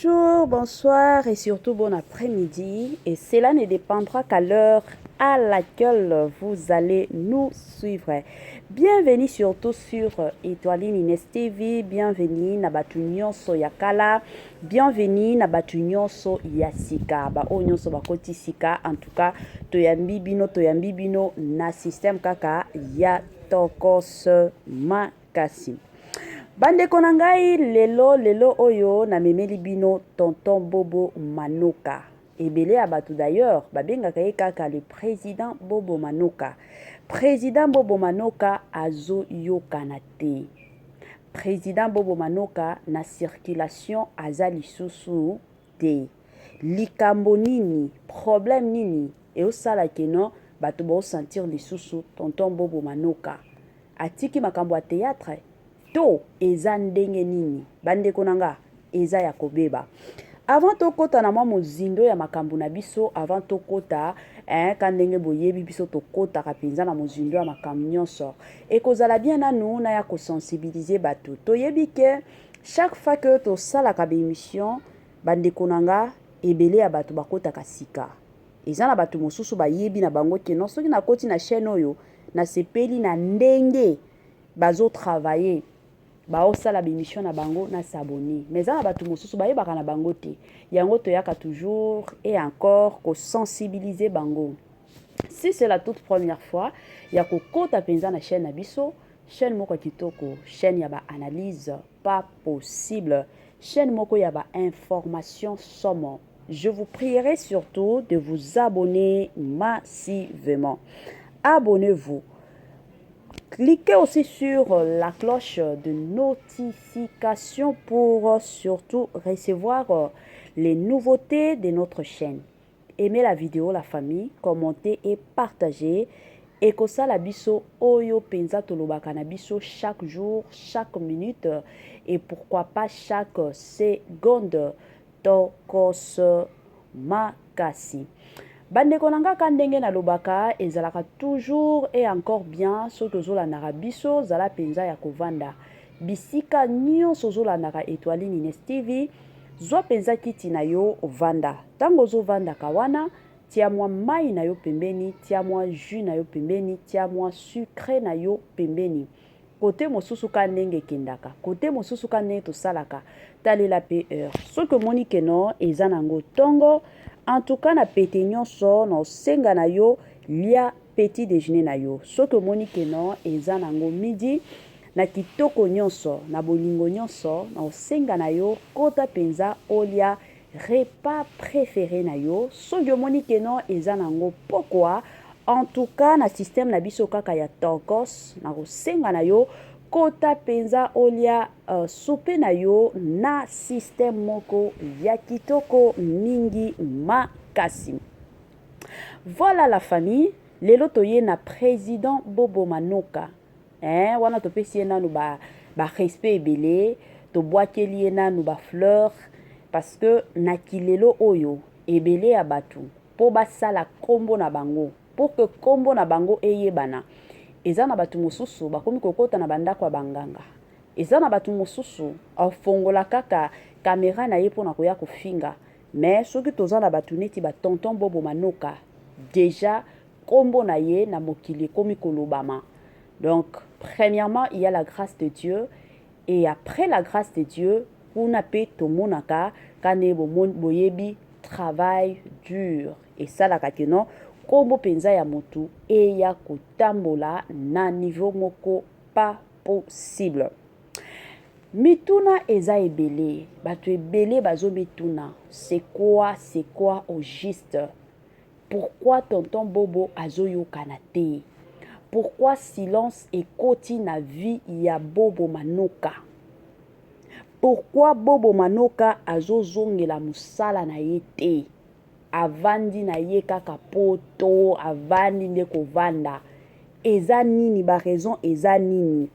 Bonjour, bonsoir et surtout bon après-midi. Et cela ne dépendra qu'à l'heure à laquelle vous allez nous suivre. Bienvenue surtout sur Étoiline Ines TV. Bienvenue na batu nyonso ya kala. Bienvenue na batu nyonso ya sika. Ba o nyonso bakoti sika. En tout cas, toyambi bino na système kaka ya tokos makasi. Bandeko na ngai lelo oyo na memeli bino tonton Bobo Manoka. Ebele ya batu d'ailleurs babengaka ye kaka le président Bobo Manoka. Président Bobo Manoka azo yokana te. Président Bobo Manoka na circulation aza lisusu te. Likambo nini, problème nini e osala keno batu bo sentir lisusu tonton Bobo Manoka. Atiki makambo ya théâtre to eza ndenge nini bandeko nanga eza ya kobeba avant tokota na mwa mozindo ya makambo na biso avant tokota ka ndenge boyebi biso tokotaka mpenza na mozindo ya makambo nyonso ekozala bien nanu na ya kosensibiliser bato toyebi ke chaque fois que tosalaka bémission bandeko nanga ebele ya bato bakotaka sika eza na bato mosusu bayebi na bango ke non soki nakoti na chaîne oyo nasepeli na ndenge bazo travailler baosala bémission na bango na s'abonner mais za na bato mosusu bayebaka na bango te yango toyaka toujours et encore ko sensibiliser bango. Si c'est la toute première fois ya kokota penza na chaîne na biso, chaîne moko kitoko, chaîne ya ba analyse pas possible, chaîne moko ya ba information somme. Je vous prierai surtout de vous abonner massivement. Abonnez-vous. Cliquez aussi sur la cloche de notification pour surtout recevoir les nouveautés de notre chaîne. Aimez la vidéo, la famille, commentez et partagez. Et que ça la biso oyo penza tolobaka na biso chaque jour, chaque minute et pourquoi pas chaque seconde. Tokos makasi. Bandeko nanga kandenge na lobaka ezalaka toujours et encore bien soki ozolandaka biso zala penza ya kovanda bisika nyonso ozolandaka Étoiline Ines TV zwa penza kiti na yo vanda ntango ozovandaka wana tia mwa mai na yo pembeni tia mwa jus na yo pembeni tia mwa sucre na yo pembeni kote mosusu ka ndenge ekendaka kote mosusu ka ndenge tosalaka talela pe heure soki omoni keno eza nango ntongo. En tout cas, na pete nyonso na osenga na yo lia petit déjeuner na yo. Soki omoni keno eza nango midi na kitoko nyonso na bolingo nyonso na osenga na yo kota penza olia repas préféré na yo. Soki omoni keno eza nango pokwa en tout cas na système na biso kaka ya tokos na osenga na yo kota penza olia soupe na yo na système moko ya kitoko mingi makasi. Voilà la famille. Lelo toye na président Bobo Manoka. Wana topesi ye nanu ba respect ebele, to boakeli ye nanu ba fleur parce que na kilelo oyo ebele ya batu po basala kombo na bango pour que kombo na bango eyebana. Eza na batu mosusu bakomi kokota na bandako ya banganga. Eza na batu mosusu afongola kaka kamera na ye pona koya kofinga. Mais soki toza na batu neti ba tonton Bobo Manoka déjà kombo na ye na mokili komi kolobama. Donc premièrement il y a la grâce de Dieu et après la grâce de Dieu kuna pe tomonaka kane boyebi travail dur et ça la kakeno kombo penza ya motu e ya kotambola na niveau moko pas possible. Mituna eza ebele, bato ebele bazo mituna. C'est quoi au juste? Pourquoi tonton Bobo azo yokana te? Pourquoi silence ekoti na vie ya Bobo Manoka? Pourquoi Bobo Manoka azo zongela musala na ye te? Avandi na ye kaka poto avandi nde kovanda eza nini ba raison eza nini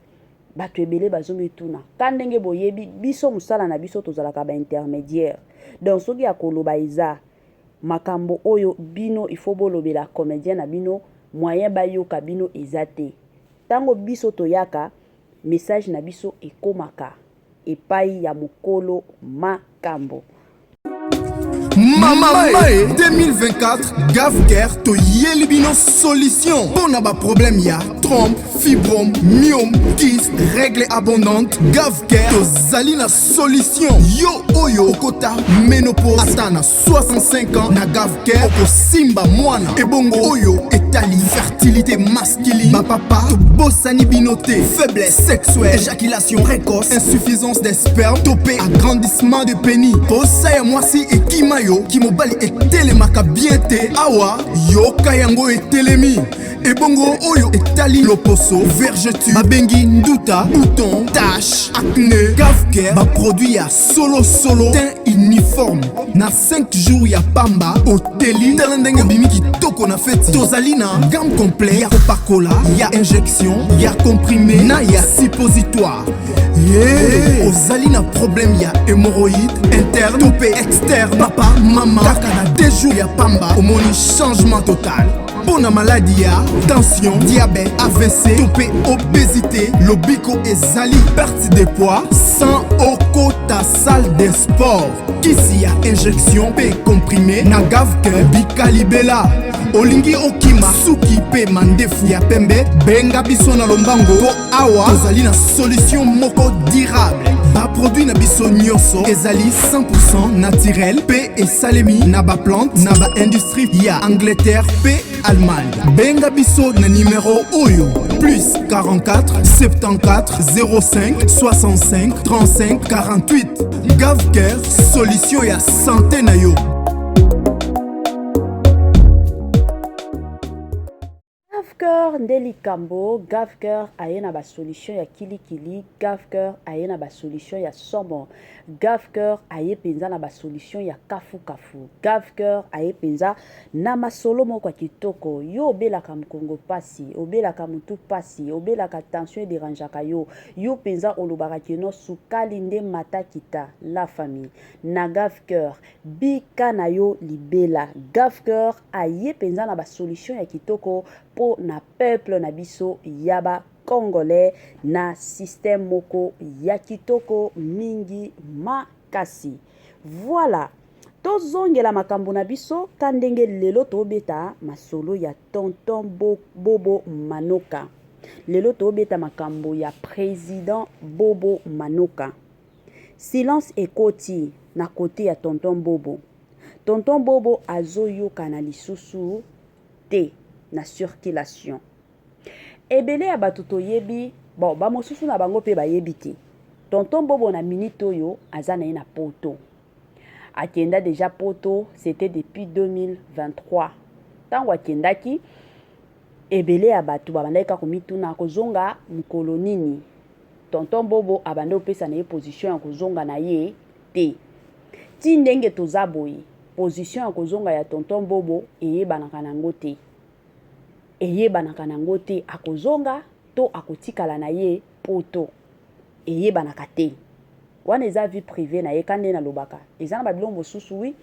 bato ebele bazomituna kandenge boyebi biso musala na biso tozalaka ba intermédiaire donc soki ya koloba eza makambo oyo bino il faut bolobela comédien na bino moyen bayoka bino eza te tango biso toyaka message na biso ekomaka epai ya mokolo makambo Mamae 2024 Gavker to Yelibino solution. Pour n'a pas problème ya trompe, fibrome, myome, kyste, règle abondante. Gavker to Zalina solution. Yo oyo kota ménopause atana 65 ans na Gavker oko simba mwana. Ebongo oyo etali fertilité masculine. Ma papa to bossani binoté, faiblesse sexuelle, éjaculation précoce, insuffisance des spermes, topé agrandissement de pénis. Posaya mwasi et kimayo, kimobali et télémaka bien te. Awa, yo kayango et télémi. Ebongo oyo etali loposo, vergeture, babengi nduta, bouton, tache, acné. Gavker, ba produit ya solo teint uniforme. Na 5 jours ya pamba, oteli, talendenge bimi kitoko na feti. Tozalina, gamme complet, ya Coca-Cola, ya injection, ya comprimé, na ya suppositoire. Yeah. Ozali na problème ya hémorroïde interne, topé externe, papa, maman, kaka na 2 jours ya pamba, omoni changement total. Pour la maladie ya tension, diabète, AVC, topé obésité, lobico et zali, perte de poids, sans okota salle de sport. Kisi ya injection pe comprimé, na Gavker bikalibela. Olingi okima suki pe mandefu ya pembe, benga biso na lombango po awa tozali na solution moko durable. Ba produit na biso nyonso ezali 100% naturel pe esalemi na ba plante na ba industrie ya Angleterre pe Allemagne. Benga biso na numéro oyo plus 44 74 05 65 35 48. Gavker solution ya santé na yo. Gavker ndeli kambo, Gavker ayena ba solution ya kilikili, Gavker ayena ba solution ya somo, Gavker aye penza na ba solution ya kafu kafu, Gavker aye penza na masolo moko kitoko. Yo obelaka mkongo pasi, obelaka mutu pasi, obelaka tension derangeaka yo, yo penza olobaka keno sukali nde mata kita la famille. Na Gavker bika na yo libela, Gavker aye penza na ba solution ya kitoko po na peuple na biso yaba congolais na système moko ya kitoko mingi makasi. Voilà, tozongela makambo na biso kandenge lelo tobeta masolo ya tonton Bobo Manoka. Lelo tobeta makambo ya président Bobo Manoka. Silence ekoti na côté ya tonton Bobo. Tonton Bobo azoyoka na lisusu te na circulation. Ebele ya bato toyebi, bon, ba mosusu na bango pe bayebi te. Tonton Bobo na minute oyo aza na ye na poto. Akenda déjà poto, c'était depuis 2023. Tango akendaki, ebele ya bato babandaki komituna kozonga mukolo nini. Tonton Bobo abande opesa na ye position ya kozonga na ye te. Ti ndenge toza boye, position ya kozonga ya tonton Bobo eyebanaka nango te. Eyebanaka nango te akozonga to akotikala na ye poto. Eyebanaka te. Wana eza vie privée na ye kande na lobaka. Eza na babilo mosusu wi,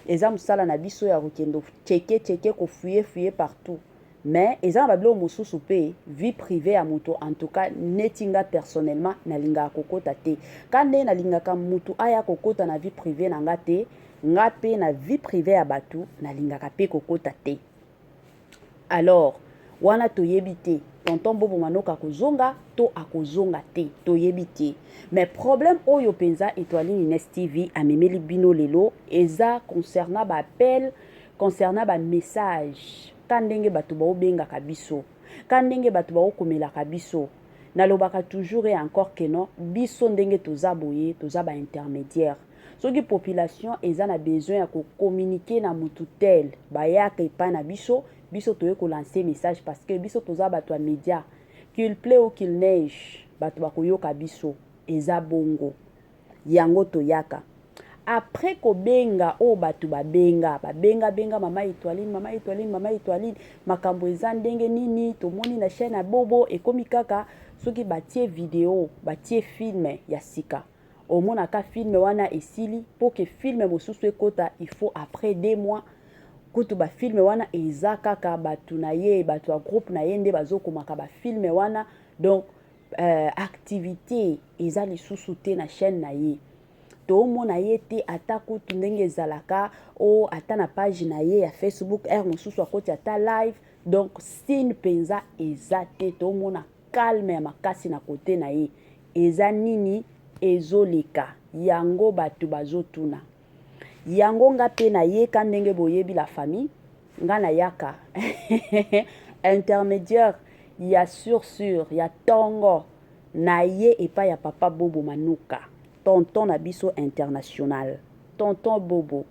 eza musala na biso ya kokendo cheke ko fuye partout. Mais eza na babilo mosusu pe vie privée ya moto, en tout cas netinga personnellement na linga kokota te. Kande na linga ka mutu aya kokota na vie privée na nga te, nga pe na vie privée ya batu na linga ka pe kokota te. Alors, wana toyebi te, tonton Bobo Manoka kozonga to akozonga te, toyebi te. Mais problème oyo penza Etoiline Ines TV amemeli bino lelo eza concernant ba appel, concernant ba message. Kandenge batu ba obenga kabiso, kandenge batu ba okomela kabiso. Nalobaka toujours et encore que non, biso ndenge toza boye, toza ba intermédiaire. Soki population eza na besoin ya ko communiquer na mutu tel, ba yaka epa na biso, biso toye ko lancer message parce que biso toza bato ya média. Qu'il plaît ou qu'il neige, bato ba koyoka biso, eza bongo. Yango toyaka. Après ko benga o bato ba benga mama Etoiline, makambo eza ndenge nini, tomoni na chaîne ya Bobo ekomi kaka soki batie vidéo, batie film ya sika. Omona ka film wana esili, pour que film mosusu ekota, il faut après 2 mois kutu ba film wana eza kaka batu na ye, batu a groupe na ye nde bazokomaka ba film wana. Donc activité eza lisusu te na chaîne na ye. tomona ye te ata kutu ndenge ezalaka o ata na page na ye ya Facebook mosusu akoti ata live. Donc signe penza eza te, tomona calme ya makasi na kote na ye. Eza nini ezoleka yango bato bazotuna. Yango nga pe na ye ka ndenge boyebi la famille nga na yaka intermédiaire ya sur ya tongo na ye epa ya papa Bobo Manuka, tonton na biso international. Tonton Bobo,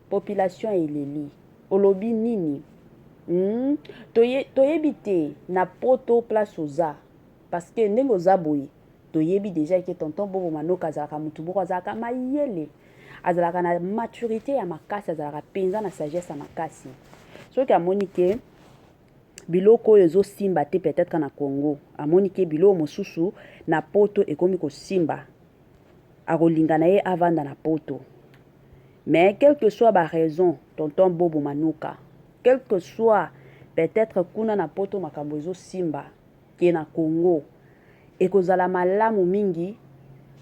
population eleli olobi nini? Toyebi te na poto place oza parce que ndenge oza boye toyebi déjà que tonton Bobo Manuka azalaka mutu boko azalaka mayele, azalaka na maturité ya makasi, azalaka penza na sagesse ya makasi. Soki amoni ke biloko oyo ezosimba te peut-être na Congo, amoni ke biloko mosusu na poto ekomi kosimba, akolinga na ye avanda na poto. Mais quelle que soit ba raison, tonton Bobo Manuka, quel que soit peut-être kuna na poto makambo ezosimba ke na Congo, ekozala malamu mingi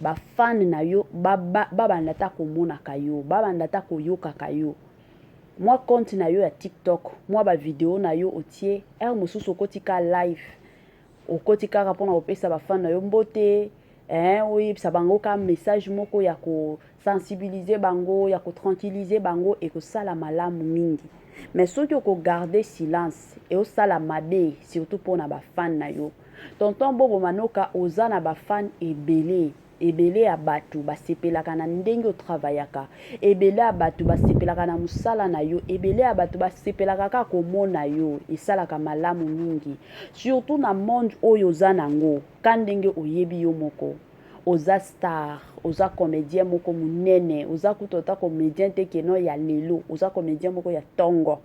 ba fan na yo babanda ta komona kayo, babanda ta koyoka kayo. Moi compte na yo ya TikTok, moi ba vidéo na yo otie mosusu okotika live, okotika rapona opesa ba fan na yo mbote, oyebisa bango ka message moko ya ko sensibiliser bango, ya ko tranquilliser bango et ko sala malamu mingi. Mais soki oko garder silence et osala mabe surtout pona ba fan na yo. Tonton Bobo Manuka oza na ba fan ebele ya batu basepelaka na ndenge otravayaka, ebele ya batu basepelaka na musala na yo, ebele ya batu basepelaka ka komona yo, esalaka malamu mingi. Surtout na monde oyo oza nango, ka ndenge oyebi yo moko. Oza star, oza comédien moko munene, oza kutota comédien te keno ya lelo, oza comédien moko ya tongo.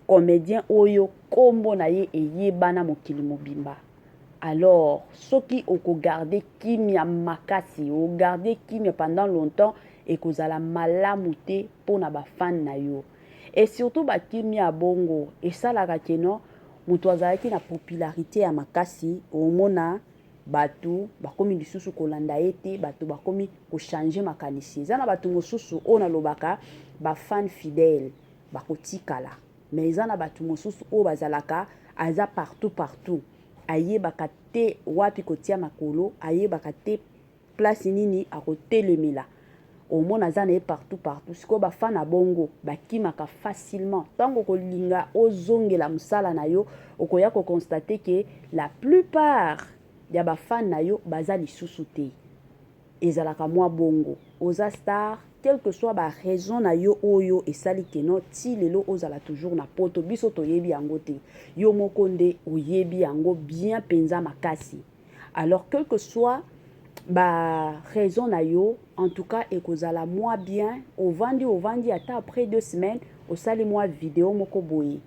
Comédien oyo kombo na ye eyebana mokili mobimba. Alors, soki oko garder kimia makasi, o garder kimia pendant longtemps et kozala malamu te pona ba fan na yo. Et surtout ba kimia bongo, et ça la keno mutu azalaki na popularité ya makasi, omona batu bakomi lisusu kolanda ete, batu bakomi ko changer makanisi. Zana batu mosusu ona lobaka ba fan fidèle, bakotikala. Mais zana batu mosusu o bazalaka aza partout. Ayebaka te wapi kotia makolo, ayebaka te place nini akotelemela. Omona za na partout. Siko ba fana bongo bakimaka facilement. Tango kolinga ozongela musala na yo, okoya ko constater que la plupart ya ba fan na yo baza lisusu te. Ezalaka mwa bongo. Oza star, quelle que soit ba raison na yo oyo esali keno ti lelo ozala toujours na poto biso to yebi yango te. Yo moko nde oyebi yango bien penza makasi. Alors quelle que soit ba raison na yo, en tout cas ekozala moi bien, ovandi ata après 2 semaines, osali moi vidéo moko boye.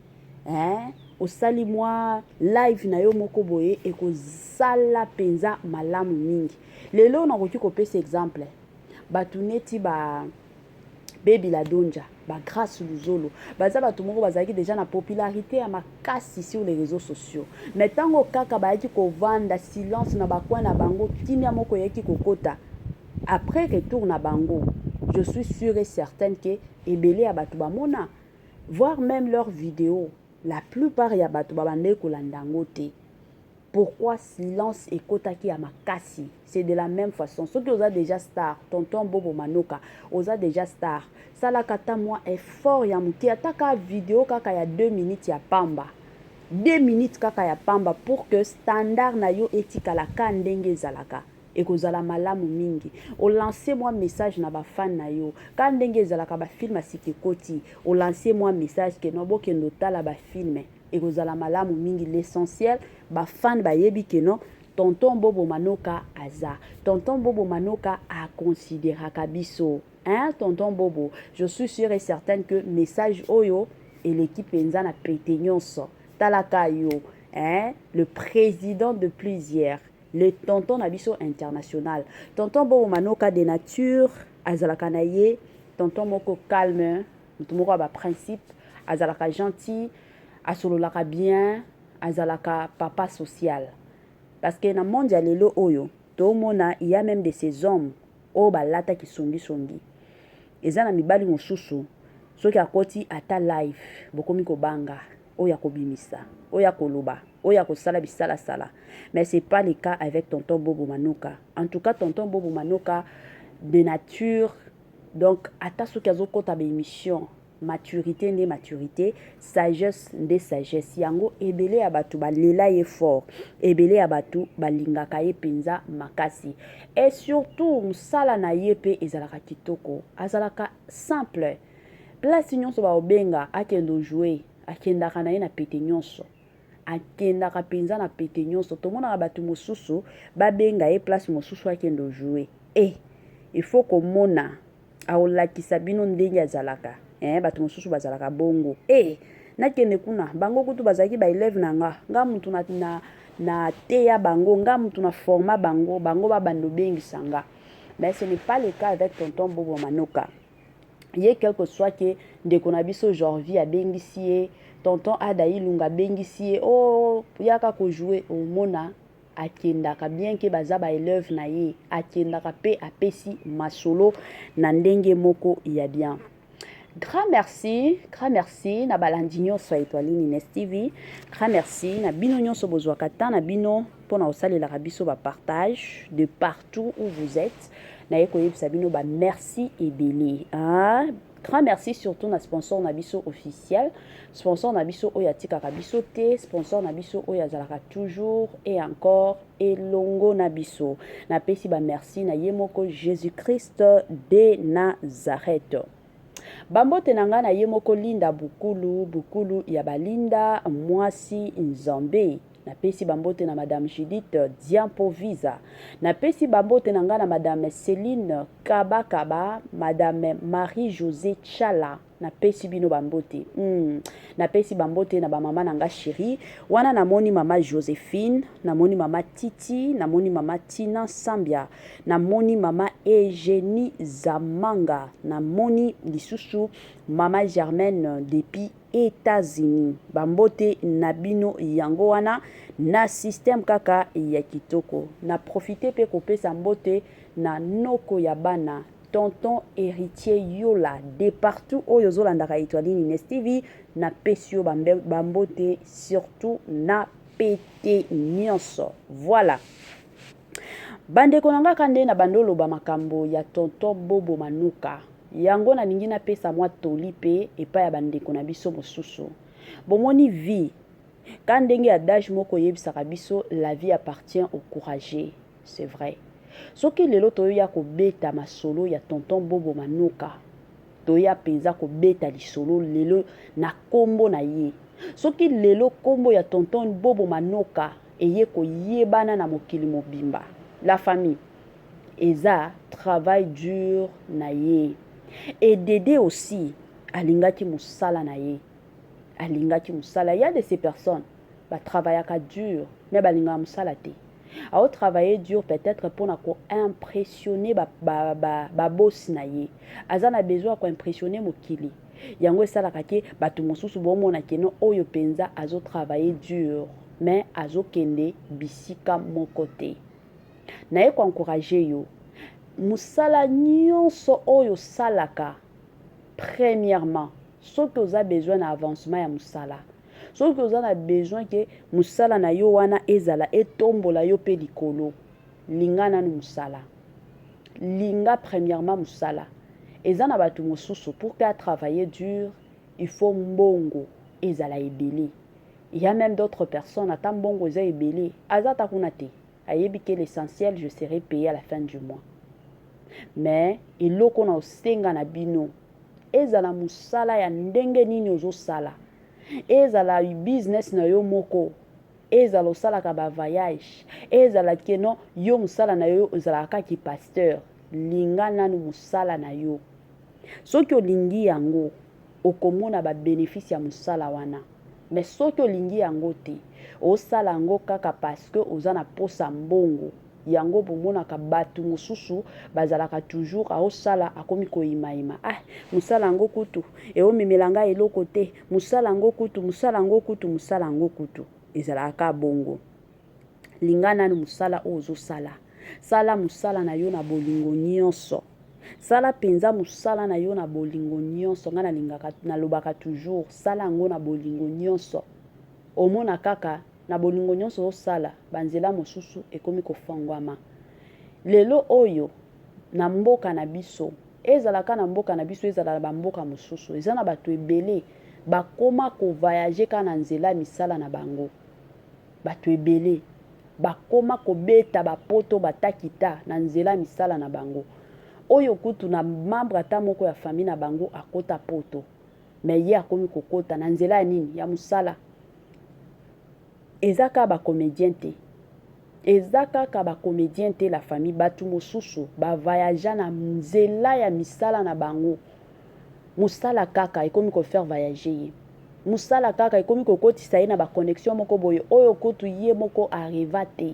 Osali moi live na yo moko boye ekozala penza malamu mingi. Lelo na koki kopesa exemple. Batu neti ba Baby la Donja, ba Grâce Luzolo, baza batu moko bazaki déjà na popularité ya makasi sur les réseaux sociaux. Mais tango kaka bayaki ko vanda silence na bakwa na bango, kimia moko yeki kokota. Après retour na bango, je suis sûre et certaine que ebele ya batu bamona, voir même leurs vidéos, la plupart ya batu babande kolanda ngo te. Pourquoi silence et kotaki ya makasi? C'est de la même façon. Ceux qui ont déjà star, tonton Bobo Manuka, ont déjà star. Ça la kata moi effort ya muti ataka vidéo kaka ya 2 minutes ya pamba. 2 minutes kaka ya pamba pour que standard na yo etikala ka ndenge zalaka. Et kozala malamu mingi. O lancez moi message na ba fan na yo. Ka ndenge zalaka ba film asiki koti. O lancez moi message que no bokendo tala ba film. Et kozala malamu mingi. L'essentiel ba fan ba yebi que non tonton Bobo Manuka aza. Tonton Bobo Manuka a considéré kabiso. Hein, tonton Bobo, je suis sûre et certaine que message oyo et l'équipe enza na pétenyonso. Talaka yo, hein, le président de plusieurs, le tonton Nabiso international. Tonton Bobo Manuka de nature, azalaka na ye, tonton moko calme, moko ba principe, azalaka gentil, asololaka bien, azalaka papa social. Parce que na monde ya lelo oyo, to mona, il y a même de ces hommes oyo balataki songi eza na mibali mosusu soki akoti ata live bokomi kobanga oyo ya kobimisa oyo ya koloba oyo ya kosala bisalasala. Mais c'est pas le cas avec tonton Bobo Manoka. En tout cas tonton Bobo Manoka de nature, donc ata soki azokota ba émission maturité nde maturité, sagesse nde sagesse. Yango ebele ya batu balela ye fort, ebele ya batu balingaka ye penza makasi. Et surtout musala na ye pe ezalaka kitoko, azalaka simple. Place nyonso ba obenga akendo jouer, akendaka na ye na pete nyonso. Akendaka penza na pete nyonso. Tomonaka batu mosusu babenga ye place mosusu akendo jouer. Il faut komona aolakisa bino ndenge azalaka. Batu mosusu bazalaka bongo. Nakende kuna bango kutu bazalaki ba élève nga mutu na teya bango, nga mutu na forma bango ba bando bengisa nga. Mais ce n'est pas le cas avec tonton Bobo Manoka. Ye quelque soit que ndeko na biso Jorvi abengisi ye, tonton Adaï Lunga bengisi ye, yaka ko jouer au mona akendaka bien ke baza ba élève na ye, akendaka pe apesi masolo na ndenge moko ya bien. Grand merci na balandi nyonso ya Étoiline Ines TV. Grand merci na bino nyonso bozwaka ta na bino pona osalelaka biso ba partage de partout où vous êtes. Na yeko yebisa bino ba merci ebele. Grand merci surtout na sponsor na biso officiel, sponsor na biso oyo atikaka biso te, sponsor na biso oyo azalaka toujours et encore elongo na biso. Na pesi ba merci na ye moko Jésus-Christ de Nazareth. Bambote nanga na ye moko Linda Bukulu ya balinda mwasi Nzambe. Na pesi bambote na madame Judith Diampovisa. Na pesi bambote nanga na madame Céline Kaba, madame Marie-Josée Chala. Na pesi bino bambote. Na pesi bambote na ba mama nanga chérie. Wana na moni mama Joséphine, na moni mama Titi, na moni mama Tina Sambia, na moni mama Eugénie Zamanga, na moni lisusu mama Germaine depuis États-Unis. Bambote na bino yango wana na système kaka ya kitoko. Na profiter pe kopesa mbote na noko ya bana tonton héritier Yola de partout oyo zolandaka Étoiline Ines TV na pesio bambote surtout na pete nyonso. Voilà. Bandeko nanga kande na bandolo ba makambo ya tonton Bobo Manoka. Yango na ningi na pesa mwa tolipe epa ya bandeko na biso mosusu. Bomoni vie. Kandenge adage moko yebisaka biso la vie appartient au courageux. C'est vrai. Soki lelo toya ko beta masolo ya tonton Bobo Manoka. Toya penza ko beta lisolo lelo na kombo na ye. Soki lelo kombo ya tonton Bobo Manoka eye ko yebana na mokili mobimba. La famille eza travail dur na ye. Et Dédé aussi alingaki musala na ye. Alingaki musala. Il y a de ces personnes ba travaillaka dur mais balinga musala te. A travailler dur peut-être pour impressionner ba boss na ye. Azana besoin ko impressionner mokili. Yango esalaka ke batu mosusu bomona keno oyo penza azo travailler dur mais azo kende bisika mokote. Na ye ko encourager yo. Musala nyonso oyo salaka. Premièrement, ce que vous avez besoin d'avancement ya musala. Ce que vous avez besoin que musala na yo wana ezala etombola yo pe likolo. Linga nanu musala. Linga premièrement musala. Ezana batu mosusu pour qu'à travailler dur, il faut mbongo ezala ebele. Il y a même d'autres personnes ata mbongo eza ebele. Azata kunate. Ayebi que l'essentiel je serai payé à la fin du mois. Mais iloko na osenga na bino ezala musala ya ndenge nini ozosala, ezala business na yo moko, ezala osalaka ba voyage, ezala keno yo musala na yo ozalaka ki pasteur, linga nanu musala na yo. Soki olingi yango okomona ba bénéfice ya musala wana. Mais soki olingi yango te osala yango kaka parce que ozana posa mbongo. Yango bomona ka batu mosusu bazalaka toujours a osala akomi ko imaima. Musala ngo kutu e o memelanga eloko te, musala ngo kutu, musala ngo kutu, musala ngo kutu. Ezalaka bongo. Lingana no musala ozo sala. sala musala na yo na bolingo nyonso. Sala penza musala na yo na bolingo nyonso. Nga nalobaka toujours sala yango na bolingo nyonso. Omona kaka na bolingo nyonso osala banzela mosusu ekomi kofangwama. Lelo oyo na mboka na biso ezalaka na mboka na biso ezala ba mboka mosusu eza na bato ebele bakoma ko voyager ka na nzela misala na bango. Bato ebele bakoma ko beta bapoto batakita na nzela misala na bango. Oyo kutu na membre ata moko ya famille na bango akota poto. Mais ye akomi kokota na nzela nini ya musala. Ezaka ba comédien te. Ezaka ba comédien te la famille batu mosusu ba voyager na nzela ya misala na bango. Musala kaka ekomi ko faire voyager ye. Musala kaka ekomi ko kotisa ye na ba connexion moko boye oyo kutu ye moko arriva te.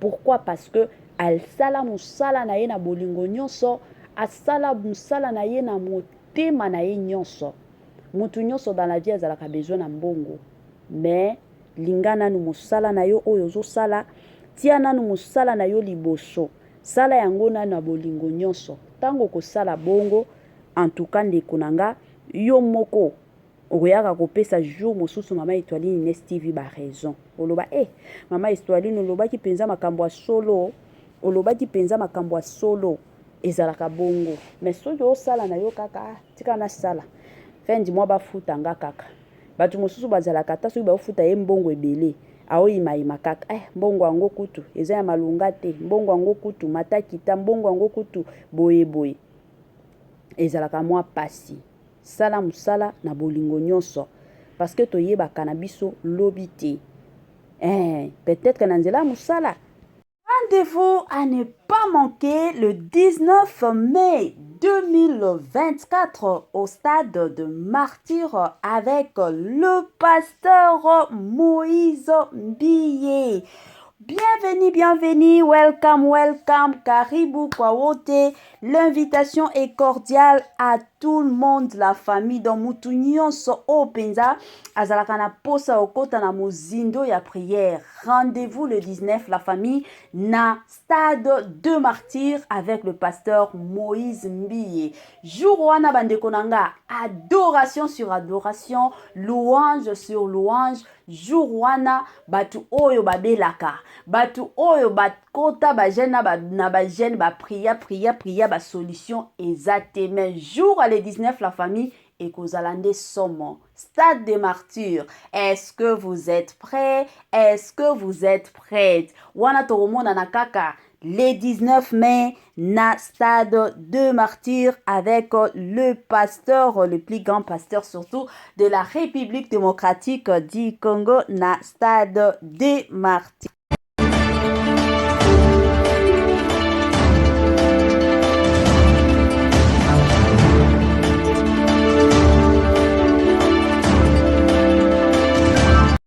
Pourquoi? Parce que asala musala na ye na bolingo nyonso, asala musala na ye na motema na ye nyonso. Mutu nyonso dans la vie azalaka besoin na mbongo. Mais linga nanu musala na yo oyo ozosala, tia nanu musala na yo liboso. Sala yango nanu na bolingo nyonso. Tango kosala bongo, en tout cas ndeko nanga, yo moko okoyaka kopesa jour mosusu mama Etoiline Ines TV ba raison. Oloba mama Etoiline olobaki penza makambo ya solo, olobaki penza makambo ya solo ezalaka bongo. Mais soki osala na yo kaka tika na sala. Fin du mois bafuta nga kaka. Batu mosusu bazalaka ta soki bafuta ye mbongo ebele. Aoyima kaka mbongo yango kutu eza ya malunga te, mbongo yango kutu matakita, mbongo yango kutu boye. Ezalaka mwa pasi. Sala musala na bolingo nyonso. Parce que toyebaka na biso lobi te. Peut-être que na nzela musala. Rendez-vous à ne pas manquer le 19 mai 2024 au stade de Martyr avec le pasteur Moïse Mbiye. Bienvenue, welcome, karibu kwa wote. L'invitation est cordiale à tout le monde, la famille dans mutu nyonso openza azalaka na posa okota na mozindo ya prière. Rendez-vous le 19 la famille na stade de Martyr avec le pasteur Moïse Mbiye. Jour wana bandeko nanga, adoration sur adoration, louange sur louange. Jour wana batu oyo babelaka, batu oyo bakota ba jeune na ba jeune ba priya ba solution ezate. Mais jour à le 19 la famille et kozalande somo stade de Martyr. Est-ce que vous êtes prêts? Est-ce que vous êtes prêtes? Wana toromona na kaka le 19 mai na stade de Martyr avec le pasteur, le plus grand pasteur surtout de la République démocratique du Congo na stade de Martyr.